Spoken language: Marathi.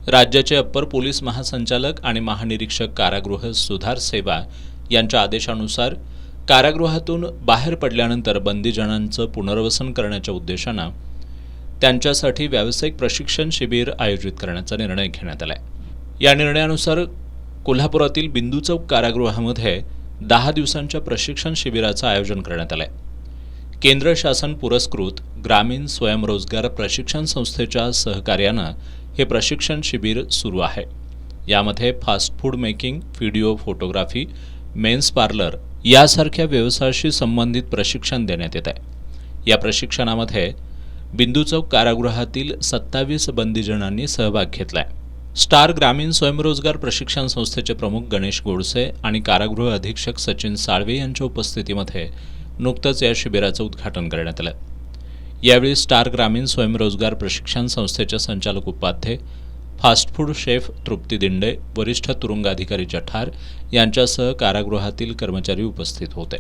राज्याचे अप्पर पोलीस महासंचालक आणि महानिरीक्षक कारागृह सुधार सेवा यांच्या आदेशानुसार कारागृहातून बाहेर पडल्यानंतर बंदीजनांचं पुनर्वसन करण्याच्या उद्देशानं त्यांच्यासाठी व्यावसायिक प्रशिक्षण शिबिर आयोजित करण्याचा निर्णय घेण्यात आला आहे। या निर्णयानुसार कोल्हापुरातील बिंदू चौक कारागृहामध्ये 10 दिवसांच्या प्रशिक्षण शिबिराचं आयोजन करण्यात आलं आहे। केंद्र शासन पुरस्कृत ग्रामीण स्वयंरोजगार प्रशिक्षण संस्थेच्या सहकार्यानं हे प्रशिक्षण शिबिर सुरू आहे। यामध्ये fast food making, video photography, men's parlour यासारख्या व्यवसायाशी संबंधित प्रशिक्षण देण्यात येत आहे। या प्रशिक्षणामध्ये बिंदू चौक कारागृहातील 27 बंदीजनांनी सहभाग घेतलाय। स्टार ग्रामीण स्वयंरोजगार प्रशिक्षण संस्थेचे प्रमुख गणेश गोडसे आणि कारागृह अधीक्षक सचिन साळवे यांच्या उपस्थितीमध्ये नुकतंच या शिबिराचं उद्घाटन करण्यात आलं। यावेळी स्टार ग्रामीण स्वयंरोजगार प्रशिक्षण संस्थेचे संचालक उपाध्ये, फास्ट फूड शेफ तृप्ती दिंडे, वरिष्ठ तुरुंग अधिकारी जठार यांच्यासह कारागृहातील कर्मचारी उपस्थित होते।